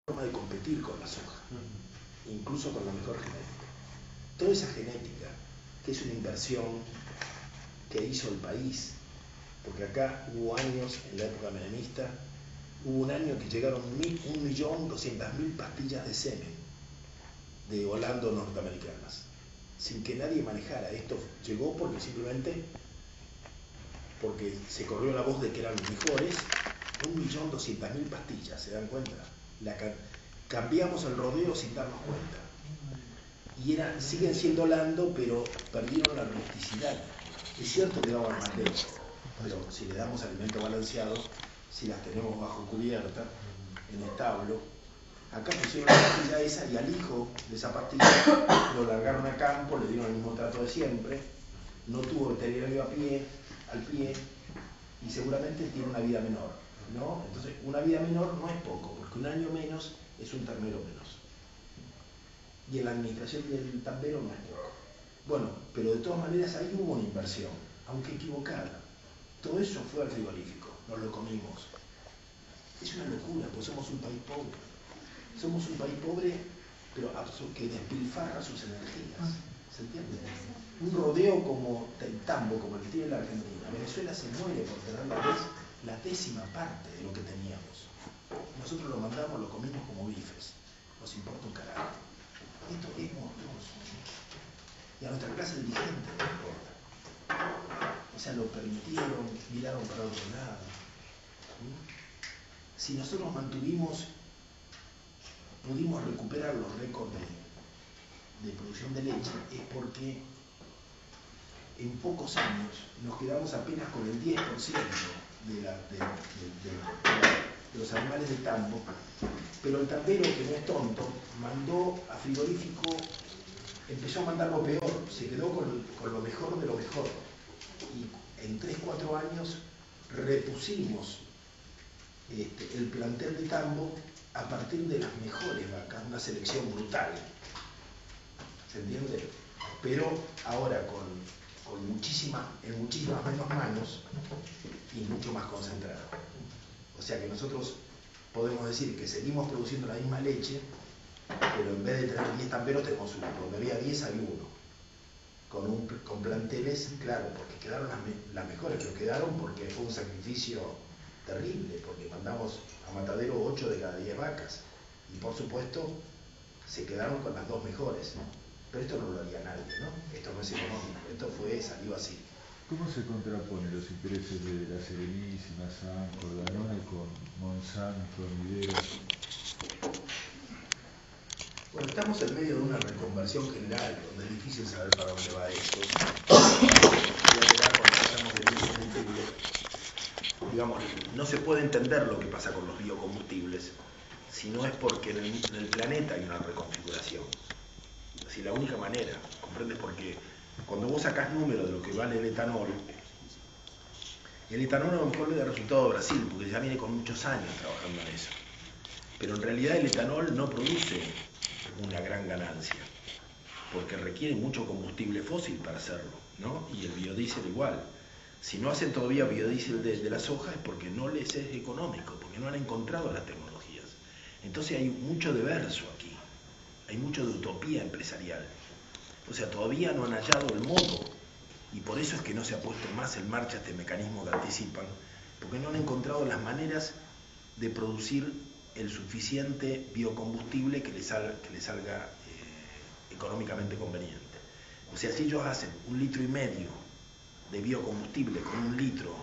forma de competir con la soja, incluso con la mejor genética. Toda esa genética, que es una inversión que hizo el país, porque acá hubo años, en la época menemista, hubo un año que llegaron 1.200.000 pastillas de semen de Holanda norteamericanas, sin que nadie manejara. Esto llegó porque simplemente, porque se corrió la voz de que eran los mejores. 1.200.000 pastillas, ¿se dan cuenta? Cambiamos el rodeo sin darnos cuenta. Y siguen siendo Holanda, pero perdieron la rusticidad. Es cierto que daban más leche, pero si le damos alimento balanceado, si las tenemos bajo cubierta, en establo, acá pusieron la pastilla esa y al hijo de esa pastilla lo largaron a campo, le dieron el mismo trato de siempre, no tuvo veterinario al pie, y seguramente tiene una vida menor, ¿no? Entonces, una vida menor no es poco, porque un año menos es un ternero menos. Y en la administración del tambero no es poco. Bueno, pero de todas maneras ahí hubo una inversión, aunque equivocada. Todo eso fue al frigorífico, nos lo comimos. Es una locura, pues somos un país pobre. Somos un país pobre, pero que despilfarra sus energías. ¿Se entiende? Un rodeo como el tambo, como el que tiene la Argentina. Venezuela se muere por tener la décima parte de lo que teníamos. Nosotros lo mandamos, lo comimos como bifes. Nos importa un carajo. Esto es monstruoso. Y a nuestra clase dirigente no importa. O sea, lo permitieron, miraron para otro lado. Si nosotros pudimos recuperar los récords de producción de leche, es porque en pocos años nos quedamos apenas con el 10% de los animales de tambo, pero el tambero, que no es tonto, mandó a frigorífico, empezó a mandar lo peor, se quedó con lo mejor de lo mejor, y en 3-4 años repusimos el plantel de tambo a partir de las mejores vacas, una selección brutal, ¿se entiende? Pero ahora en muchísimas menos manos y mucho más concentrado. O sea que nosotros podemos decir que seguimos produciendo la misma leche, pero en vez de tener 10 tamberos tenemos uno. Donde había 10 había uno. Con planteles, claro, porque quedaron las mejores, pero quedaron porque fue un sacrificio terrible, porque mandamos a matadero 8 de cada 10 vacas. Y por supuesto, se quedaron con las 2 mejores. Pero esto no lo haría nadie, ¿no? Esto no es económico, esto salió así. ¿Cómo se contraponen los intereses de la Serenísima, Sancor, Danone con Monsanto, Nidera? Bueno, estamos en medio de una reconversión general, donde es difícil saber para dónde va esto. Voy a quedar cuando hablamos de biocombustible. Digamos, no se puede entender lo que pasa con los biocombustibles, si no es porque en el planeta hay una reconfiguración. Así, la única manera, ¿comprendes? Porque cuando vos sacás números de lo que vale el etanol a lo mejor le da resultado a Brasil, porque ya viene con muchos años trabajando en eso. Pero en realidad el etanol no produce una gran ganancia, porque requiere mucho combustible fósil para hacerlo, ¿no? Y el biodiesel igual. Si no hacen todavía biodiesel de la soja es porque no les es económico, porque no han encontrado las tecnologías. Entonces hay mucho de verso aquí, hay mucho de utopía empresarial. O sea, todavía no han hallado el modo, y por eso es que no se ha puesto más en marcha este mecanismo que anticipan, porque no han encontrado las maneras de producir el suficiente biocombustible que les salga económicamente conveniente. O sea, si ellos hacen 1,5 litros de biocombustible con 1 litro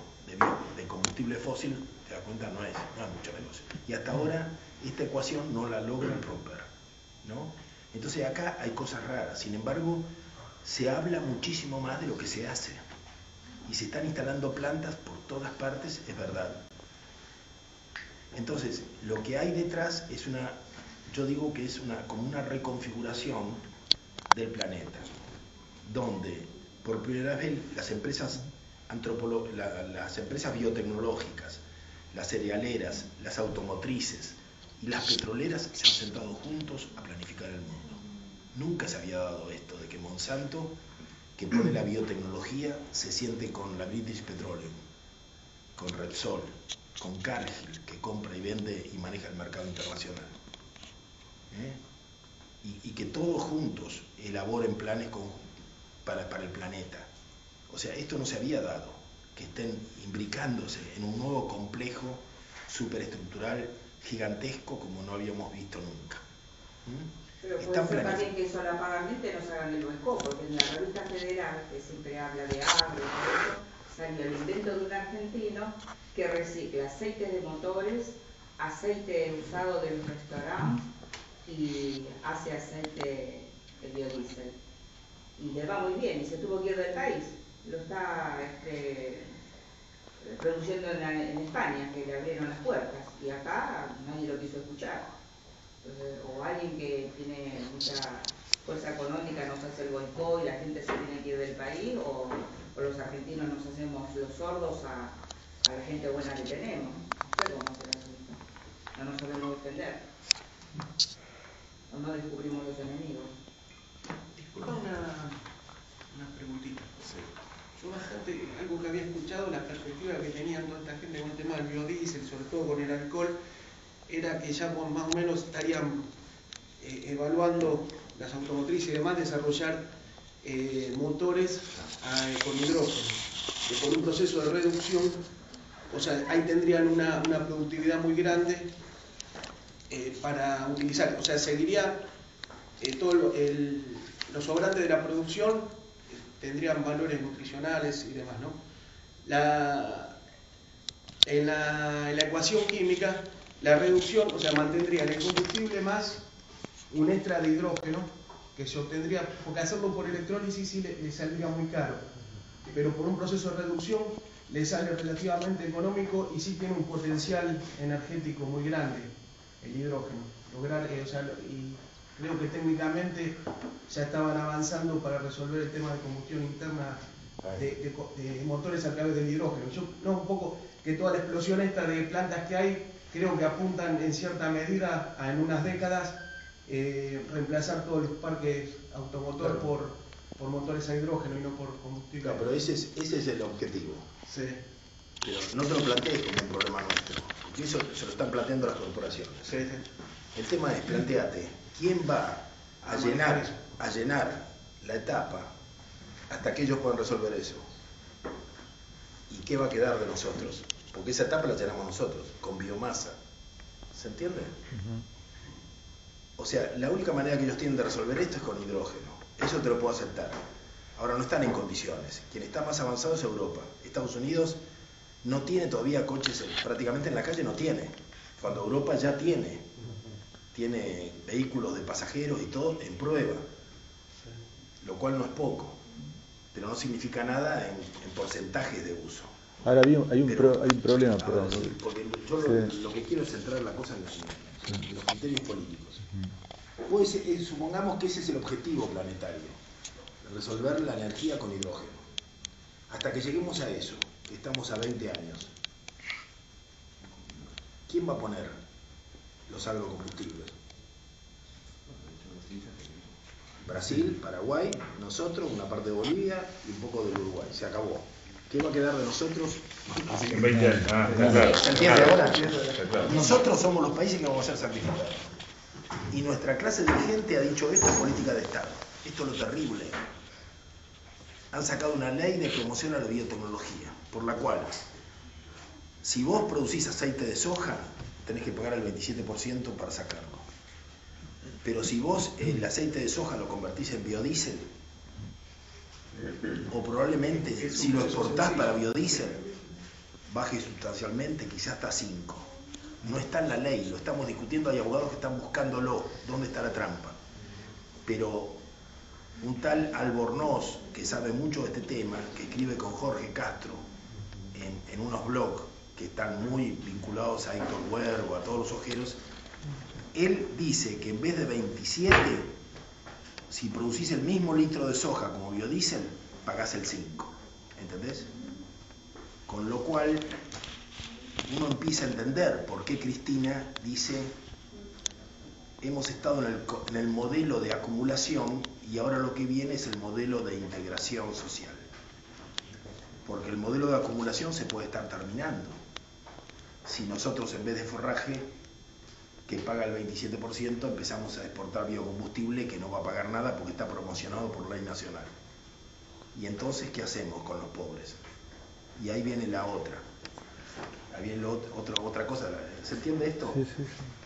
de combustible fósil, te das cuenta, no es mucho negocio. Y hasta ahora esta ecuación no la logran romper, ¿no? Entonces acá hay cosas raras. Sin embargo, se habla muchísimo más de lo que se hace. Y se están instalando plantas por todas partes, es verdad. Entonces, lo que hay detrás es yo digo que es como una reconfiguración del planeta, donde por primera vez las empresas biotecnológicas, las cerealeras, las automotrices y las petroleras se han sentado juntos a planificar el mundo. Nunca se había dado esto, de que Monsanto, que pone la biotecnología, se siente con la British Petroleum, con Repsol, con Cargill, que compra y vende y maneja el mercado internacional. y que todos juntos elaboren planes para el planeta. O sea, esto no se había dado, que estén imbricándose en un nuevo complejo superestructural gigantesco como no habíamos visto nunca. Pero puede ser también que solapadamente nos hagan el hueco, porque en la revista Federal, que siempre habla de agro y todo eso, salió el invento de un argentino que recicla aceite de motores, aceite usado de los restaurantes y hace aceite de biodiesel. Y le va muy bien, y se tuvo que ir del país. Lo está produciendo en España, que le abrieron las puertas, y acá nadie lo quiso escuchar. Entonces, o alguien que tiene mucha fuerza económica nos hace el boicot y la gente se tiene que ir del país, o los argentinos nos hacemos los sordos a la gente buena que tenemos. No sé cómo hacer eso. No nos sabemos defender. O no descubrimos los enemigos. Disculpa una preguntita. Sí. Yo bastante, algo que había escuchado, la perspectiva que tenían toda esta gente con el tema del biodiesel, sobre todo con el alcohol, era que ya más o menos estarían evaluando las automotrices y demás desarrollar motores con hidrógeno, que por un proceso de reducción, o sea, ahí tendrían una productividad muy grande para utilizar, o sea, seguiría todo los sobrantes de la producción tendrían valores nutricionales y demás, ¿no? En la ecuación química, la reducción, o sea, mantendría el combustible más un extra de hidrógeno que se obtendría, porque hacerlo por electrólisis sí le saldría muy caro, pero por un proceso de reducción le sale relativamente económico y sí tiene un potencial energético muy grande el hidrógeno. Lograr, o sea, y creo que técnicamente ya estaban avanzando para resolver el tema de combustión interna de motores a través del hidrógeno. Yo creo un poco que toda la explosión esta de plantas que hay, creo que apuntan en cierta medida a en unas décadas reemplazar todos los parques automotor por motores a hidrógeno y no por combustible. Claro, pero ese es el objetivo. Sí. Pero no te lo plantees como un problema nuestro, porque eso se lo están planteando las corporaciones. Sí, sí. El tema es, planteate, ¿quién va a llenar la etapa hasta que ellos puedan resolver eso? ¿Y qué va a quedar de nosotros? Porque esa etapa la llenamos nosotros, con biomasa. ¿Se entiende? O sea, la única manera que ellos tienen de resolver esto es con hidrógeno. Eso te lo puedo aceptar. Ahora no están en condiciones. Quien está más avanzado es Europa. Estados Unidos no tiene todavía coches, prácticamente en la calle no tiene. Cuando Europa ya tiene vehículos de pasajeros y todo en prueba, lo cual no es poco, pero no significa nada en porcentajes de uso. Ahora hay un problema, perdón. Sí, porque yo lo que quiero es centrar la cosa en los criterios políticos. Pues, supongamos que ese es el objetivo planetario, resolver la energía con hidrógeno. Hasta que lleguemos a eso, que estamos a 20 años, ¿quién va a poner los agrocombustibles? Brasil, Paraguay, nosotros, una parte de Bolivia y un poco del Uruguay. Se acabó. ¿Qué va a quedar de nosotros? En 20 años. Claro. ¿Se entiende ahora? Claro. Nosotros somos los países que vamos a ser sacrificados. Y nuestra clase dirigente ha dicho esto es política de Estado. Esto es lo terrible. Han sacado una ley de promoción a la biotecnología, por la cual, si vos producís aceite de soja, tenés que pagar el 27% para sacarlo. Pero si vos el aceite de soja lo convertís en biodiesel, o probablemente si lo exportás para biodiesel, baje sustancialmente, quizás hasta 5. No está en la ley, lo estamos discutiendo, hay abogados que están buscándolo, ¿dónde está la trampa? Pero un tal Albornoz, que sabe mucho de este tema, que escribe con Jorge Castro en unos blogs que están muy vinculados a Héctor Huergo, a todos los ojeros, él dice que en vez de 27, si producís el mismo litro de soja como biodiesel, pagás el 5. ¿Entendés? Con lo cual, uno empieza a entender por qué Cristina dice, hemos estado en el modelo de acumulación y ahora lo que viene es el modelo de integración social. Porque el modelo de acumulación se puede estar terminando. Si nosotros en vez de forraje, que paga el 27%, empezamos a exportar biocombustible que no va a pagar nada porque está promocionado por ley nacional. Y entonces, ¿qué hacemos con los pobres? Y ahí viene la otra. Ahí viene otra cosa. ¿Se entiende esto? Sí, sí, sí.